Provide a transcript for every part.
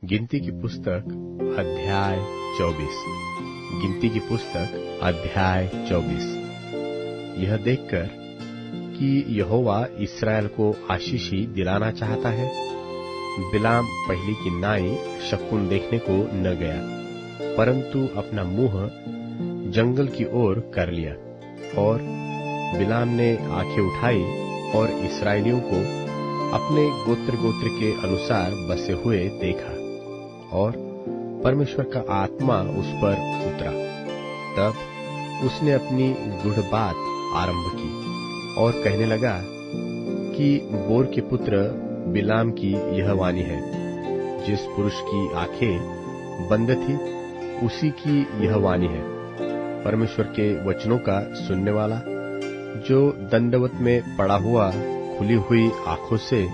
गिनती की पुस्तक अध्याय 24। गिनती की पुस्तक अध्याय 24। यह देखकर कि यहोवा इस्राएल को आशीषी दिलाना चाहता है, बिलाम पहली की नाई शकुन देखने को न गया, परंतु अपना मुंह जंगल की ओर कर लिया। और बिलाम ने आंखें उठाई और इस्राएलियों को अपने गोत्र गोत्र के अनुसार बसे हुए देखा, और परमेश्वर का आत्मा उस पर उतरा। तब उसने अपनी गूढ़ बात आरंभ की और कहने लगा कि बोर के पुत्र बिलाम की यह वाणी है, जिस पुरुष की आंखें बंद थी उसी की यह वाणी है। परमेश्वर के वचनों का सुनने वाला, जो दंडवत में पड़ा हुआ खुली हुई आंखों से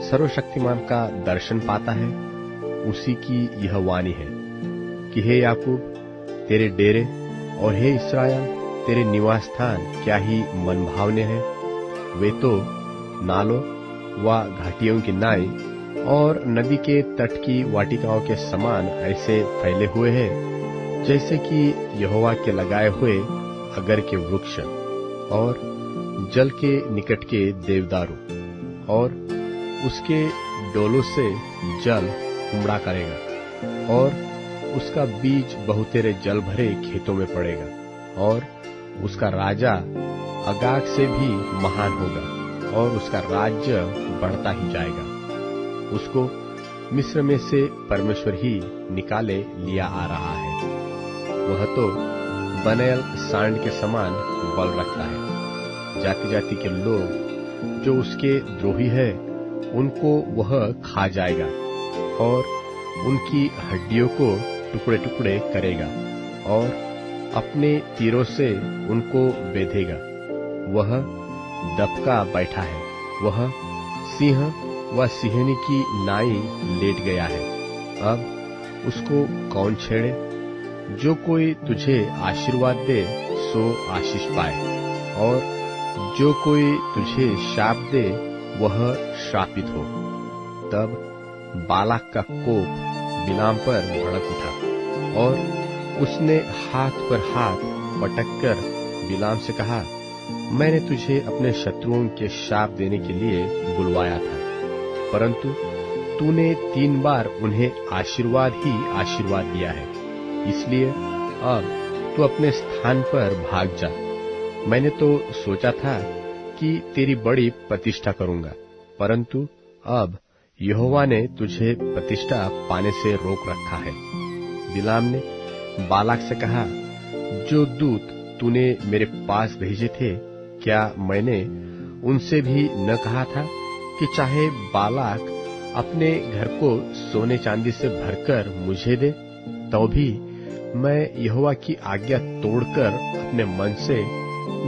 सर्वशक्तिमान का दर्शन पाता है, उसी की यह वाणी है कि हे याकूब तेरे डेरे और हे इस्राएल तेरे निवास स्थान क्या ही मनभावने हैं। वे तो नालों व घाटियों की नाई और नदी के तट की वाटिकाओं के समान ऐसे फैले हुए हैं, जैसे कि यहोवा के लगाए हुए अगर के वृक्ष और जल के निकट के देवदारू, और उसके डोलों से जल उमड़ा करेगा, और उसका बीज बहुतेरे जल भरे खेतों में पड़ेगा, और उसका राजा अगाग से भी महान होगा, और उसका राज्य बढ़ता ही जाएगा। उसको मिस्र में से परमेश्वर ही निकाले लिया आ रहा है। वह तो बनेल सांड के समान बल रखता है। जाति जाति के लोग जो उसके द्रोही है, उनको वह खा जाएगा और उनकी हड्डियों को टुकड़े टुकड़े करेगा, और अपने तीरों से उनको बेधेगा। वह दबका बैठा है, वह सिंह व सिंहनी की नाई लेट गया है। अब उसको कौन छेड़े? जो कोई तुझे आशीर्वाद दे सो आशीष पाए, और जो कोई तुझे शाप दे वह श्रापित हो। तब बालाक का कोप बिलाम पर भड़क उठा, और उसने हाथ पर हाथ पटककर बिलाम से कहा, मैंने तुझे अपने शत्रुओं के शाप देने के लिए बुलवाया था, परंतु तूने 3 बार उन्हें आशीर्वाद ही आशीर्वाद दिया है। इसलिए अब तू अपने स्थान पर भाग जा। मैंने तो सोचा था कि तेरी बड़ी प्रतिष्ठा करूंगा, परंतु अब यहोवा ने तुझे प्रतिष्ठा पाने से रोक रखा है। बिलाम ने बालाक से कहा, जो दूत तूने मेरे पास भेजे थे, क्या मैंने उनसे भी न कहा था कि चाहे बालाक अपने घर को सोने चांदी से भरकर मुझे दे, तो भी मैं यहोवा की आज्ञा तोड़कर अपने मन से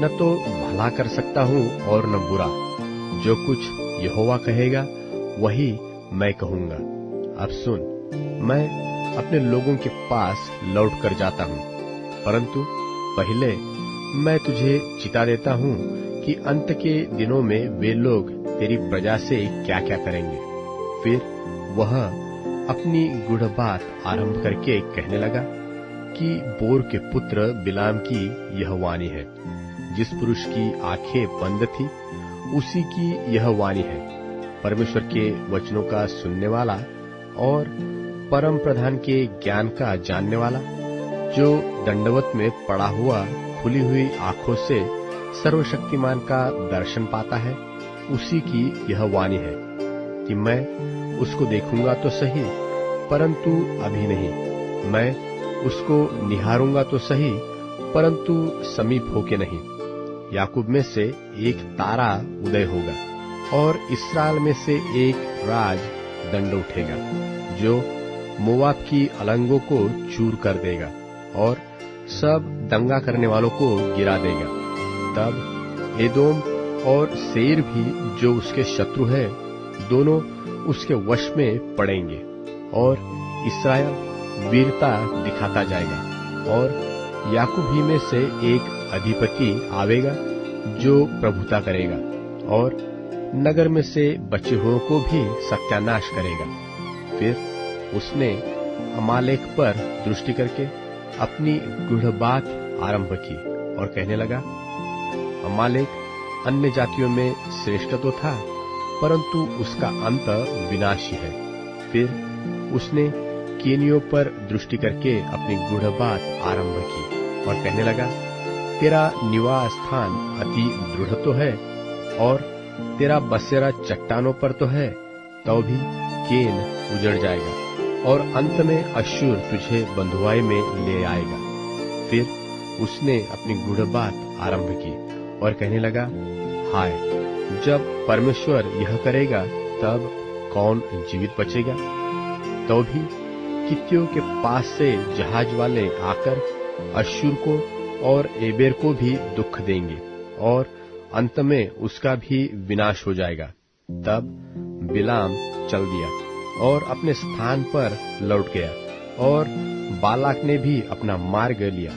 न तो भला कर सकता हूँ और न बुरा। जो कुछ यहोवा कहेगा वही मैं कहूँगा। अब सुन, मैं अपने लोगों के पास लौट कर जाता हूँ, परंतु पहले मैं तुझे चिता देता हूँ कि अंत के दिनों में वे लोग तेरी प्रजा से क्या क्या करेंगे। फिर वह अपनी गूढ़ बात आरंभ करके कहने लगा कि बोर के पुत्र बिलाम की यह वाणी है, जिस पुरुष की आंखें बंद थी उसी की यह वाणी है। परमेश्वर के वचनों का सुनने वाला और परम प्रधान के ज्ञान का जानने वाला, जो दंडवत में पड़ा हुआ खुली हुई आंखों से सर्वशक्तिमान का दर्शन पाता है, उसी की यह वाणी है कि मैं उसको देखूंगा तो सही, परंतु अभी नहीं। मैं उसको निहारूंगा तो सही, परंतु समीप होके नहीं। याकूब में से एक तारा उदय होगा, और इस्राएल में से एक राज दंड उठेगा, जो मोआब की अलंगों को चूर कर देगा और सब दंगा करने वालों को गिरा देगा। तब एदोम और सेईर भी, जो उसके शत्रु है, दोनों उसके वश में पड़ेंगे, और इस्राएल वीरता दिखाता जाएगा। और याकूब ही में से एक अधिपति आवेगा जो प्रभुता करेगा, और नगर में से बचे हुओं को भी सत्यानाश करेगा। फिर उसने अमालेक पर दृष्टि करके अपनी गूढ़ बात आरंभ की और कहने लगा, अमालेक अन्य जातियों में श्रेष्ठ तो था, परंतु उसका अंत विनाशी है। फिर उसने केनियों पर दृष्टि करके अपनी गूढ़ बात आरंभ की और कहने लगा, तेरा निवास स्थान अति दृढ़ तो है और तेरा बसेरा चट्टानों पर तो है, तो भी केन उजड़ जाएगा और अंत में अश्शूर तुझे बंधुआई में ले आएगा। फिर उसने अपनी गूढ़ बात आरंभ की और कहने लगा, हाय, जब परमेश्वर यह करेगा तब कौन जीवित बचेगा? तो भी कित्तियों के पास से जहाज वाले आकर अश्शूर को और एबेर को भी दुख देंगे और अंत में उसका भी विनाश हो जाएगा। तब बिलाम चल दिया और अपने स्थान पर लौट गया और बालाक ने भी अपना मार्ग लिया।